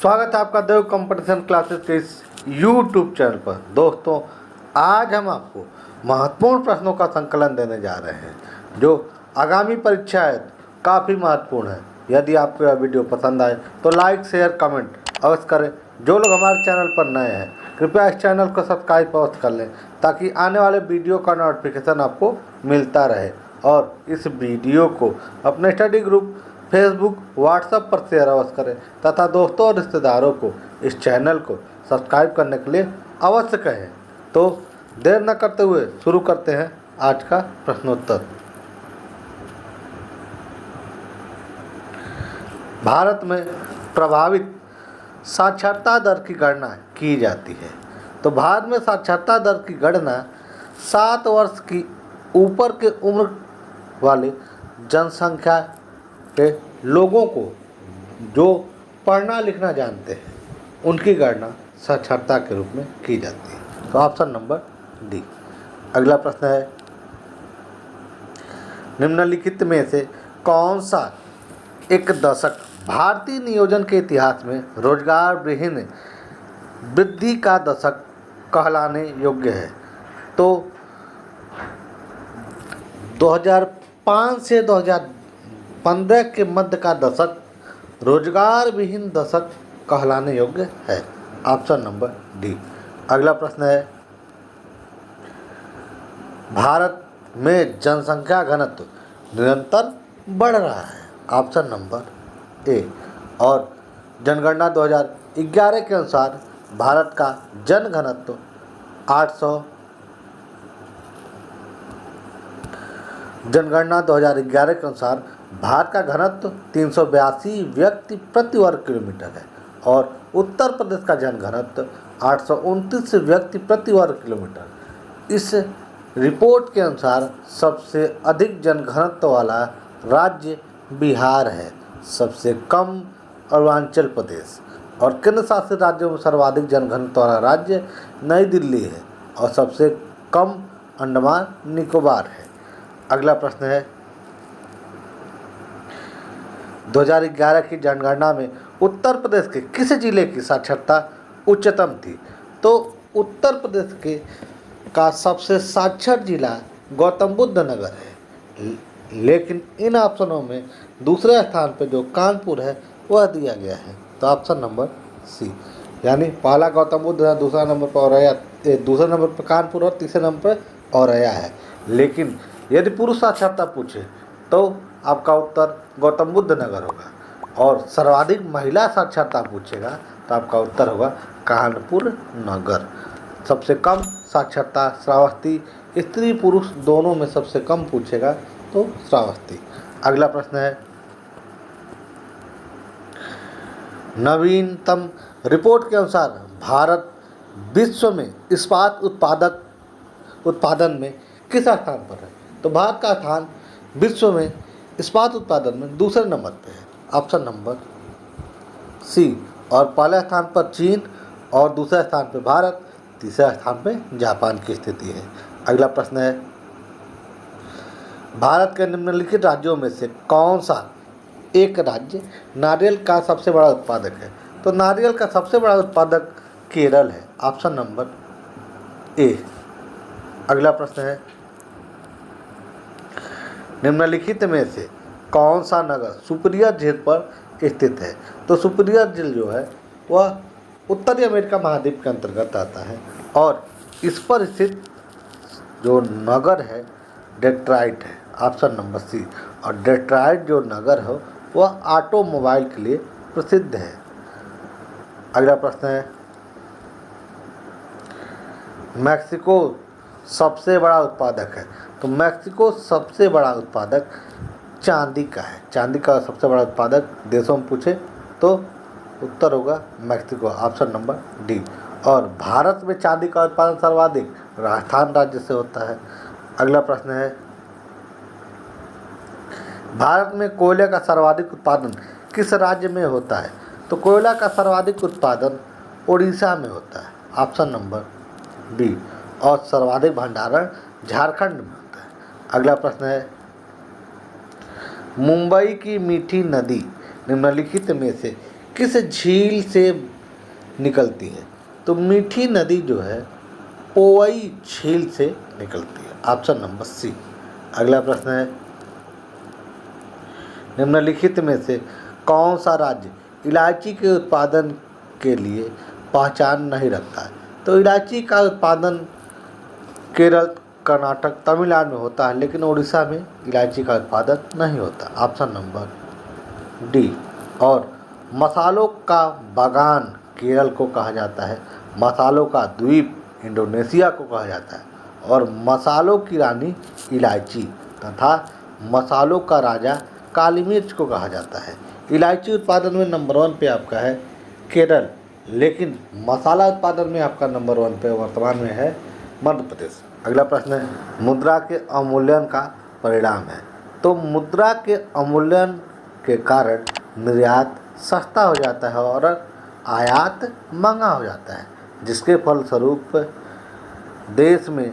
स्वागत है आपका देव कंपटीशन क्लासेस के इस यूट्यूब चैनल पर। दोस्तों, आज हम आपको महत्वपूर्ण प्रश्नों का संकलन देने जा रहे हैं जो आगामी परीक्षाएं काफ़ी महत्वपूर्ण है। यदि आपको यह वीडियो पसंद आए तो लाइक शेयर कमेंट अवश्य करें। जो लोग हमारे चैनल पर नए हैं कृपया इस चैनल को सब्सक्राइब अवश्य कर लें ताकि आने वाले वीडियो का नोटिफिकेशन आपको मिलता रहे। और इस वीडियो को अपने स्टडी ग्रुप फेसबुक व्हाट्सएप पर शेयर अवश्य करें तथा दोस्तों और रिश्तेदारों को इस चैनल को सब्सक्राइब करने के लिए अवश्य कहें। तो देर न करते हुए शुरू करते हैं आज का प्रश्नोत्तर। भारत में प्रभावित साक्षरता दर की गणना की जाती है। तो भारत में साक्षरता दर की गणना 7 वर्ष की ऊपर के उम्र वाले जनसंख्या के लोगों को जो पढ़ना लिखना जानते हैं उनकी गणना साक्षरता के रूप में की जाती है। तो ऑप्शन नंबर डी। अगला प्रश्न है, निम्नलिखित में से कौन सा एक दशक भारतीय नियोजन के इतिहास में रोजगार विहीन वृद्धि का दशक कहलाने योग्य है? तो 2005 से 2015 के मध्य का दशक रोजगार विहीन दशक कहलाने योग्य है। Option number D. अगला प्रश्न है, भारत में जनसंख्या घनत्व निरंतर बढ़ रहा है। Option number A. और जनगणना 2011 के अनुसार भारत का जनघनत्व 800 जनगणना 2011 के अनुसार भारत का घनत्व 382 व्यक्ति प्रति वर्ग किलोमीटर है और उत्तर प्रदेश का जनघनत्व 829 व्यक्ति प्रति वर्ग किलोमीटर। इस रिपोर्ट के अनुसार सबसे अधिक जनघनत्व वाला राज्य बिहार है, सबसे कम अरुणाचल प्रदेश और केंद्र शासित राज्यों में सर्वाधिक जनघनत्व वाला राज्य नई दिल्ली है और सबसे कम अंडमान निकोबार है। अगला प्रश्न है, 2011 की जनगणना में उत्तर प्रदेश के किस जिले की साक्षरता उच्चतम थी? तो उत्तर प्रदेश के का सबसे साक्षर जिला गौतम बुद्ध नगर है, लेकिन इन ऑप्शनों में दूसरे स्थान पर जो कानपुर है वह दिया गया है। तो ऑप्शन नंबर सी, यानी पहला गौतम बुद्ध है, दूसरा नंबर पर औरैया, दूसरे नंबर पर कानपुर और तीसरे नंबर पर औरैया है। लेकिन यदि पुरुष साक्षरता पूछे तो आपका उत्तर गौतम बुद्ध नगर होगा और सर्वाधिक महिला साक्षरता पूछेगा तो आपका उत्तर होगा कानपुर नगर। सबसे कम साक्षरता श्रावस्ती, स्त्री पुरुष दोनों में सबसे कम पूछेगा तो श्रावस्ती। अगला प्रश्न है, नवीनतम रिपोर्ट के अनुसार भारत विश्व में इस्पात उत्पादन में किस स्थान पर है? तो भारत का स्थान विश्व में इस्पात उत्पादन में दूसरे नंबर पे है। Option number C. और पहले स्थान पर चीन और दूसरे स्थान पे भारत, तीसरे स्थान पे जापान की स्थिति है। अगला प्रश्न है, भारत के निम्नलिखित राज्यों में से कौन सा एक राज्य नारियल का सबसे बड़ा उत्पादक है? तो नारियल का सबसे बड़ा उत्पादक केरल है। Option number A. अगला प्रश्न है, निम्नलिखित में से कौन सा नगर सुपीरियर झील पर स्थित है? तो सुपीरियर झील जो है वह उत्तरी अमेरिका महाद्वीप के अंतर्गत आता है और इस पर स्थित जो नगर है डेट्रॉइट है। Option number C. और डेट्रॉइट जो नगर है वह ऑटोमोबाइल के लिए प्रसिद्ध है। अगला प्रश्न है, मैक्सिको सबसे बड़ा उत्पादक है। तो मैक्सिको सबसे बड़ा उत्पादक चांदी का है। चांदी का सबसे बड़ा उत्पादक देशों में पूछे तो उत्तर होगा मैक्सिको। Option number D. और भारत में चांदी का उत्पादन सर्वाधिक राजस्थान राज्य से होता है। अगला प्रश्न है, भारत में कोयले का सर्वाधिक उत्पादन किस राज्य में होता है? तो कोयला का सर्वाधिक उत्पादन उड़ीसा में होता है। Option number B. और सर्वाधिक भंडारण झारखंड में होता है। अगला प्रश्न है, मुंबई की मीठी नदी निम्नलिखित में से किस झील से निकलती है? तो मीठी नदी जो है पोवई झील से निकलती है। Option number C. अगला प्रश्न है, निम्नलिखित में से कौन सा राज्य इलायची के उत्पादन के लिए पहचान नहीं रखता है? तो इलायची का उत्पादन केरल, कर्नाटक, तमिलनाडु में होता है, लेकिन उड़ीसा में इलायची का उत्पादन नहीं होता। Option number D. और मसालों का बागान केरल को कहा जाता है, मसालों का द्वीप इंडोनेशिया को कहा जाता है, और मसालों की रानी इलायची तथा मसालों का राजा काली मिर्च को कहा जाता है। इलायची उत्पादन में नंबर 1 पे आपका है केरल, लेकिन मसाला उत्पादन में आपका नंबर 1 पे वर्तमान में है मध्य प्रदेश। अगला प्रश्न है, मुद्रा के अवमूल्यन का परिणाम है। तो मुद्रा के अवमूल्यन के कारण निर्यात सस्ता हो जाता है और आयात महंगा हो जाता है, जिसके फलस्वरूप देश में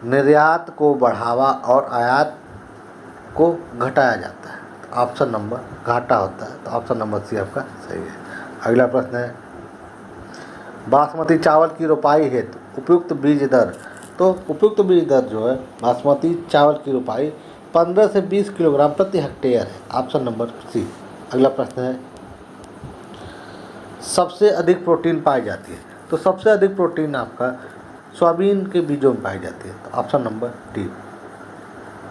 निर्यात को बढ़ावा और आयात को घटाया जाता है। तो ऑप्शन नंबर घाटा होता है। तो ऑप्शन नंबर सी आपका सही है। अगला प्रश्न है, बासमती चावल की रोपाई हेतु उपयुक्त बीज दर। तो उपयुक्त बीज दर जो है बासमती चावल की रोपाई 15 से 20 किलोग्राम प्रति हेक्टेयर है। Option number C. अगला प्रश्न है, सबसे अधिक प्रोटीन पाई जाती है। तो सबसे अधिक प्रोटीन आपका सोयाबीन के बीजों में पाई जाती है। तो ऑप्शन नंबर डी।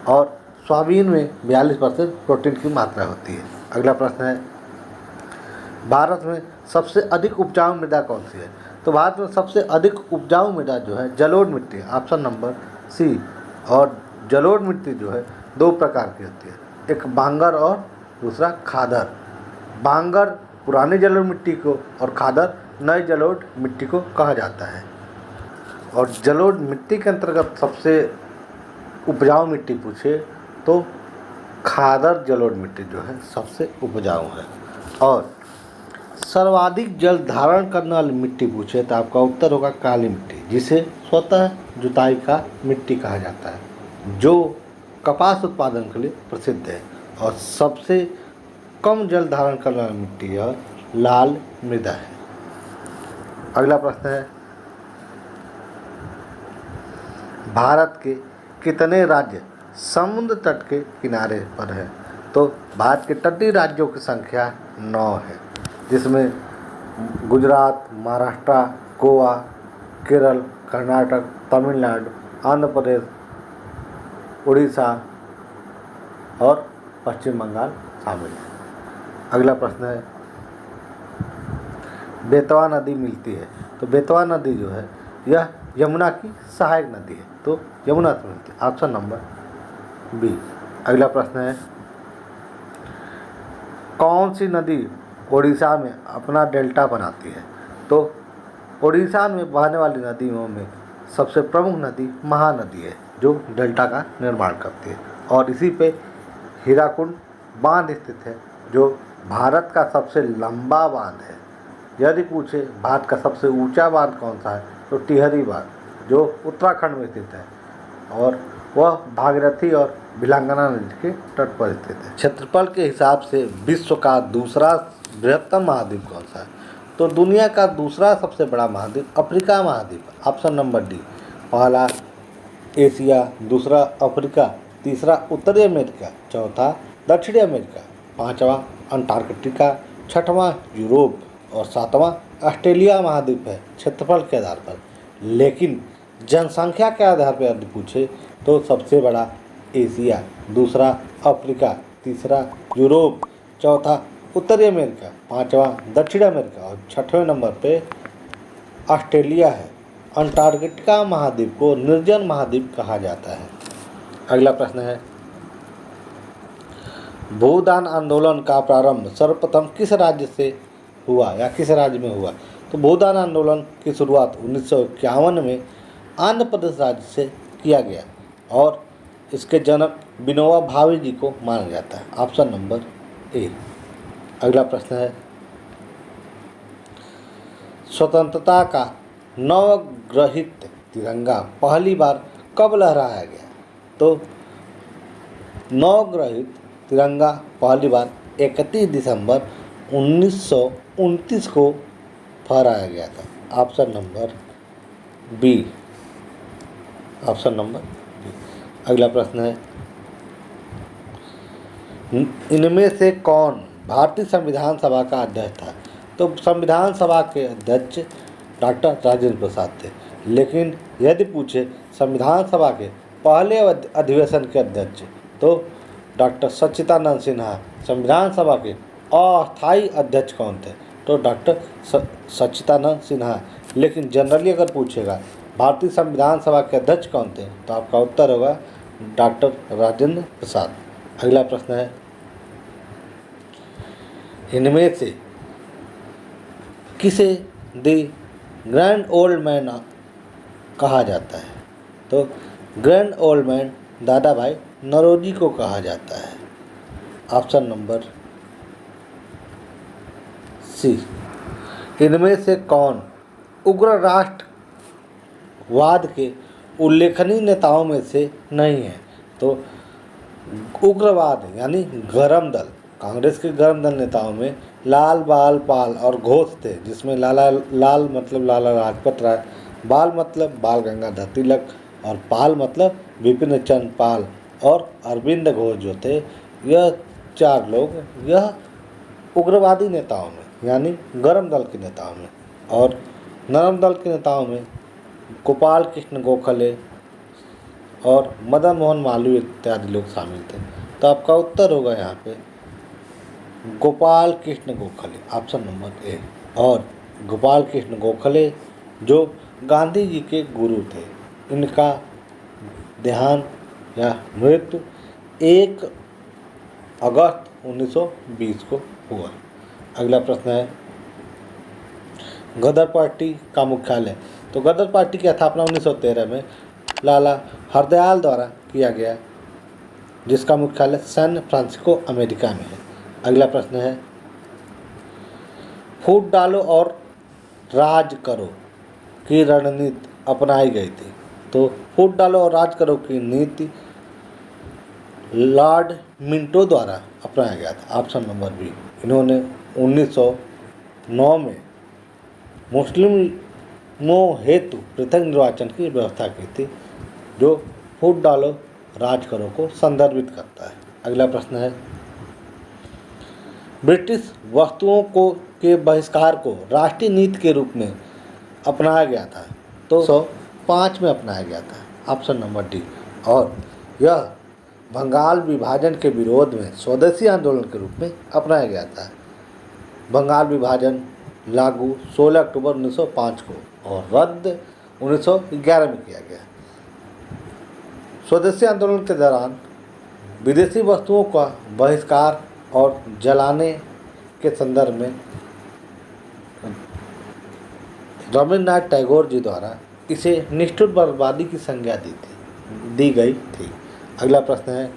और सोयाबीन में 42% प्रोटीन की मात्रा होती है। अगला प्रश्न है, भारत में सबसे अधिक उपजाऊ मृदा कौन सी है? तो भारत में सबसे अधिक उपजाऊ मृदा जो है जलोढ़ मिट्टी है। Option number C. और जलोढ़ मिट्टी जो है 2 प्रकार की होती है, एक बांगर और दूसरा खादर। बांगर पुराने जलोढ़ मिट्टी को और खादर नए जलोढ़ मिट्टी को कहा जाता है। और जलोढ़ मिट्टी के अंतर्गत सबसे उपजाऊ मिट्टी पूछे तो खादर जलोढ़ मिट्टी जो है सबसे उपजाऊ है। और सर्वाधिक जल धारण करने वाली मिट्टी पूछे तो आपका उत्तर होगा काली मिट्टी, जिसे स्वतः जुताई का मिट्टी कहा जाता है, जो कपास उत्पादन के लिए प्रसिद्ध है। और सबसे कम जल धारण करने वाली मिट्टी है लाल मृदा है। अगला प्रश्न है, भारत के कितने राज्य समुद्र तट के किनारे पर है? तो भारत के तटीय राज्यों की संख्या 9 है, जिसमें गुजरात, महाराष्ट्र, गोवा, केरल, कर्नाटक, तमिलनाडु, आंध्र प्रदेश, उड़ीसा और पश्चिम बंगाल शामिल है। अगला प्रश्न है, बेतवा नदी मिलती है। तो बेतवा नदी जो है यह यमुना की सहायक नदी है, तो यमुना से मिलती है। Option number B. अगला प्रश्न है, कौन सी नदी ओडिशा में अपना डेल्टा बनाती है? तो ओडिशा में बहने वाली नदियों में सबसे प्रमुख नदी महानदी है, जो डेल्टा का निर्माण करती है। और इसी पे हीराकुंड बांध स्थित है, जो भारत का सबसे लंबा बांध है। यदि पूछे भारत का सबसे ऊंचा बांध कौन सा है, तो टिहरी बांध, जो उत्तराखंड में स्थित है, और वह भागीरथी और भिलांगना नदी के तट पर स्थित है। क्षेत्रफल के हिसाब से विश्व का दूसरा बृहत्तम महाद्वीप कौन सा है? तो दुनिया का दूसरा सबसे बड़ा महाद्वीप अफ्रीका महाद्वीप है। Option number D. पहला एशिया, दूसरा अफ्रीका, तीसरा उत्तरी अमेरिका, चौथा दक्षिणी अमेरिका, पांचवा अंटार्कटिका, छठवां यूरोप और सातवां ऑस्ट्रेलिया महाद्वीप है क्षेत्रफल के आधार पर। लेकिन जनसंख्या के आधार पर यदि पूछे तो सबसे बड़ा एशिया, दूसरा अफ्रीका, तीसरा यूरोप, चौथा उत्तरी अमेरिका, पांचवा दक्षिण अमेरिका और छठवें नंबर पे ऑस्ट्रेलिया है। अंटार्कटिका महाद्वीप को निर्जन महाद्वीप कहा जाता है। अगला प्रश्न है, भूदान आंदोलन का प्रारंभ सर्वप्रथम किस राज्य से हुआ या किस राज्य में हुआ? तो भूदान आंदोलन की शुरुआत 1951 में आंध्र प्रदेश राज्य से किया गया और इसके जनक विनोबा भावे जी को माना जाता है। Option number A. अगला प्रश्न है, स्वतंत्रता का नवग्रहित तिरंगा पहली बार कब लहराया गया? तो नवग्रहित तिरंगा पहली बार 31 दिसंबर 1929 को फहराया गया था। Option number B. Option number B. अगला प्रश्न है, इनमें से कौन भारतीय संविधान सभा का अध्यक्ष था? तो संविधान सभा के अध्यक्ष डॉक्टर राजेंद्र प्रसाद थे। लेकिन यदि पूछे संविधान सभा के पहले अधिवेशन के अध्यक्ष तो डॉक्टर सच्चिदानंद सिन्हा। संविधान सभा के अस्थायी अध्यक्ष कौन थे? तो डॉक्टर सच्चिदानंद सिन्हा। लेकिन जनरली अगर पूछेगा भारतीय संविधान सभा के अध्यक्ष कौन थे तो आपका उत्तर होगा डॉक्टर राजेंद्र प्रसाद। अगला प्रश्न है, इनमें से किसे द ग्रैंड ओल्ड मैन कहा जाता है? तो ग्रैंड ओल्ड मैन दादा भाई नौरोजी को कहा जाता है। Option number C. इनमें से कौन उग्र राष्ट्रवाद के उल्लेखनीय नेताओं में से नहीं है? तो उग्रवाद यानी गरम दल, कांग्रेस के गरम दल नेताओं में लाल बाल पाल और घोष थे, जिसमें लाल मतलब लाला लाजपत राय, बाल मतलब बाल गंगाधर तिलक और पाल मतलब विपिन चंद्र पाल और अरविंद घोष जो थे। यह चार लोग यह उग्रवादी नेताओं में यानी गरम दल के नेताओं में, और नरम दल के नेताओं में गोपाल कृष्ण गोखले और मदन मोहन मालवीय इत्यादि लोग शामिल थे। तो आपका उत्तर होगा यहाँ पे Gopal Krishna Gokhale. Option number A. और गोपाल कृष्ण गोखले जो गांधी जी के गुरु थे, इनका देहांत या मृत्यु 1 अगस्त 1920 को हुआ। अगला प्रश्न है, गदर पार्टी का मुख्यालय। तो गदर पार्टी की स्थापना 1913 में लाला हरदयाल द्वारा किया गया, जिसका मुख्यालय सैन फ्रांसिस्को अमेरिका में है। अगला प्रश्न है, फूट डालो और राज करो की रणनीति अपनाई गई थी। तो फूट डालो और राज करो की नीति लॉर्ड मिंटो द्वारा अपनाया गया था। Option number B. इन्होंने 1909 में मुस्लिमों हेतु पृथक निर्वाचन की व्यवस्था की थी, जो फूट डालो राज करो को संदर्भित करता है। अगला प्रश्न है, ब्रिटिश वस्तुओं को के बहिष्कार को राष्ट्रीय नीति के रूप में अपनाया गया था। तो 1905 में अपनाया गया था। Option number D. और यह बंगाल विभाजन के विरोध में स्वदेशी आंदोलन के रूप में अपनाया गया था। बंगाल विभाजन लागू 16 अक्टूबर 1905 को और रद्द 1911 में किया गया। स्वदेशी आंदोलन के दौरान विदेशी वस्तुओं का बहिष्कार और जलाने के संदर्भ में रविन्द्रनाथ टैगोर जी द्वारा इसे निष्ठुर बर्बादी की संज्ञा दी गई थी। अगला प्रश्न है,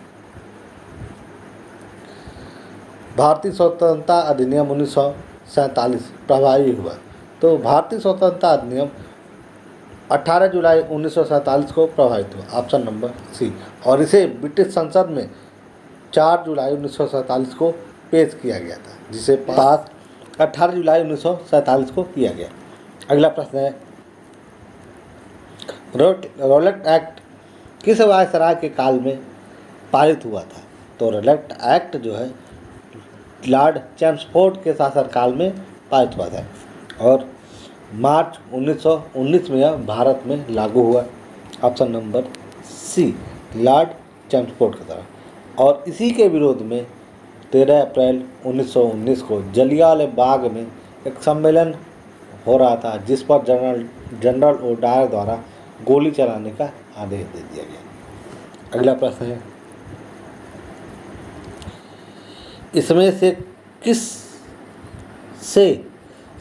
भारतीय स्वतंत्रता अधिनियम 1947 प्रभावी हुआ। तो भारतीय स्वतंत्रता अधिनियम 18 जुलाई 1947 को प्रभावित हुआ। Option number C. और इसे ब्रिटिश संसद में 4 जुलाई 1947 को पेश किया गया था, जिसे पास 18 जुलाई 1947 को किया गया। अगला प्रश्न है, रॉलेट एक्ट किस वायसराय के काल में पारित हुआ था? तो रॉलेट एक्ट जो है लॉर्ड चैम्सफोर्ड के शासनकाल में पारित हुआ था और मार्च 1919 में यह भारत में लागू हुआ। Option number C, lord Chelmsford के द्वारा। और इसी के विरोध में 13 अप्रैल 1919 को जलियांवाला बाग में एक सम्मेलन हो रहा था, जिस पर जनरल ओडायर द्वारा गोली चलाने का आदेश दे दिया गया। अगला प्रश्न है, इसमें से किस से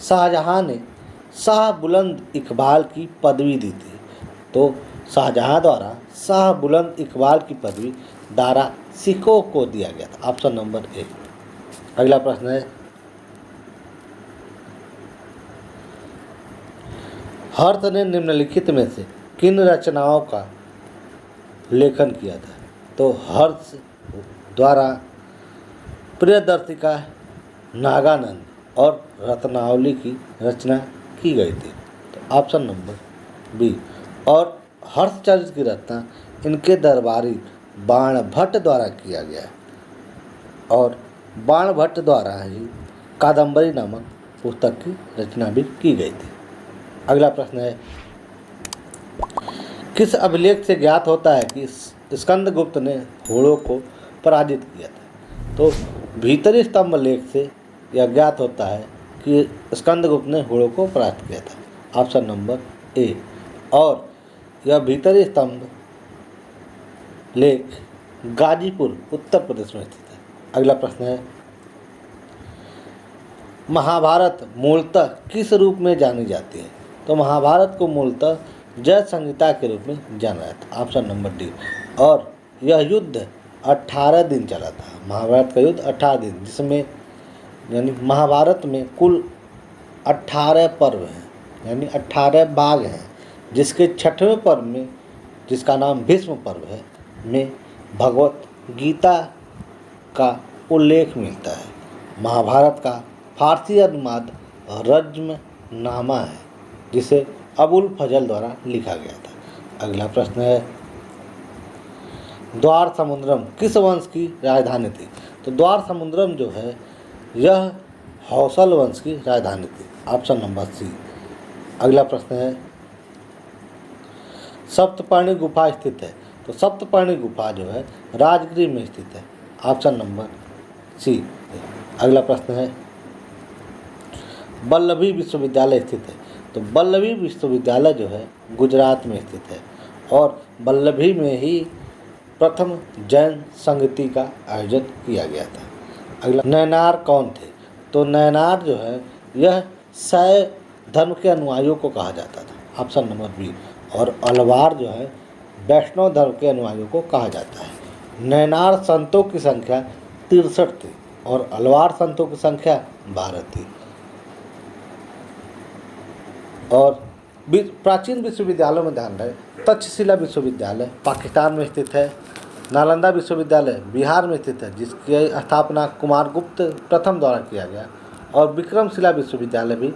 शाहजहां ने शाह बुलंद इकबाल की पदवी दी थी? तो शाहजहां द्वारा शाह बुलंद इकबाल की पदवी दारा सिकोह को दिया गया था। Option number A. अगला प्रश्न है, हर्ष ने निम्नलिखित में से किन रचनाओं का लेखन किया था? तो हर्ष द्वारा प्रियदर्शिका नागानंद और रत्नावली की रचना की गई थी? तो ऑप्शन नंबर बी। और हर्षचरित की रचना इनके दरबारी बाणभट्ट द्वारा किया गया है और बाणभट्ट द्वारा ही कादम्बरी नामक पुस्तक की रचना भी की गई थी। अगला प्रश्न है, किस अभिलेख से ज्ञात होता है कि स्कंदगुप्त ने होड़ों को पराजित किया था? तो भीतरी स्तंभ लेख से यह ज्ञात होता है कि स्कंदगुप्त ने होड़ों को पराजित किया था। Option number A. और यह भीतरी स्तंभ लेख गाजीपुर उत्तर प्रदेश में स्थित है। अगला प्रश्न है, महाभारत मूलतः किस रूप में जानी जाती है? तो महाभारत को मूलतः जय संहिता के रूप में जाना जाता है। Option number D. और यह युद्ध 18 दिन चला था। महाभारत का युद्ध 18 दिन, जिसमें यानी महाभारत में कुल 18 पर्व हैं, यानी 18 भाग हैं, जिसके 6वें पर्व में, जिसका नाम भीष्म पर्व है, में भगवत गीता का उल्लेख मिलता है। महाभारत का फारसी अनुवाद रज्मनामा है, जिसे अबुल फजल द्वारा लिखा गया था। अगला प्रश्न है, द्वार समुद्रम किस वंश की राजधानी थी? तो द्वार समुद्रम जो है यह हौसल वंश की राजधानी थी। Option number C. अगला प्रश्न है, सप्तपर्णी गुफा स्थित है? तो सप्तपर्णी गुफा जो है राजगृह में स्थित है। Option number C. अगला प्रश्न है, वल्लभी विश्वविद्यालय स्थित है? तो वल्लभी विश्वविद्यालय जो है गुजरात में स्थित है और वल्लभी में ही प्रथम जैन संगति का आयोजन किया गया था। अगला, नैनार कौन थे? तो नैनार जो है यह शैव धर्म के अनुयायियों को कहा जाता था। Option number B. और अलवार जो है वैष्णव धर्म के अनुयायियों को कहा जाता है। नैनार संतों की संख्या 63 थी और अलवार संतों की संख्या 12 थी। और प्राचीन विश्वविद्यालयों में ध्यान रहे, तक्षशिला विश्वविद्यालय पाकिस्तान में स्थित है, नालंदा विश्वविद्यालय बिहार में स्थित है, जिसकी स्थापना कुमारगुप्त प्रथम द्वारा किया गया, और विक्रमशिला विश्वविद्यालय भी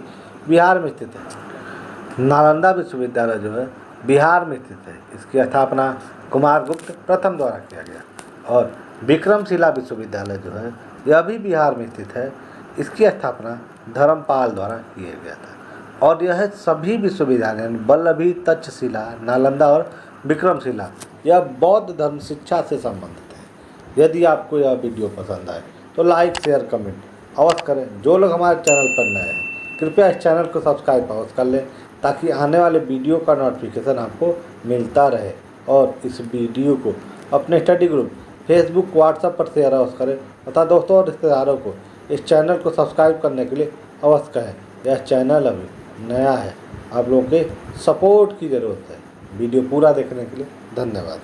बिहार में स्थित है। नालंदा विश्वविद्यालय जो है बिहार में स्थित है, इसकी स्थापना कुमारगुप्त प्रथम द्वारा किया गया, और विक्रमशिला विश्वविद्यालय जो है यह भी बिहार में स्थित है, इसकी स्थापना धर्मपाल द्वारा किया गया था। और यह सभी विश्वविद्यालय वल्लभी, तक्षशिला, नालंदा और विक्रमशिला यह बौद्ध धर्म शिक्षा से संबंधित है। यदि आपको यह वीडियो पसंद आए तो लाइक, शेयर, कमेंट अवश्य करें। जो लोग हमारे चैनल पर नए हैं कृपया इस चैनल को सब्सक्राइब अवश्य कर लें, ताकि आने वाले वीडियो का नोटिफिकेशन आपको मिलता रहे। और इस वीडियो को अपने स्टडी ग्रुप फेसबुक, व्हाट्सएप पर शेयर अवश्य करें तथा दोस्तों और रिश्तेदारों को इस चैनल को सब्सक्राइब करने के लिए अवश्य कहें। यह चैनल अभी नया है, आप लोगों के सपोर्ट की ज़रूरत है। वीडियो पूरा देखने के लिए धन्यवाद।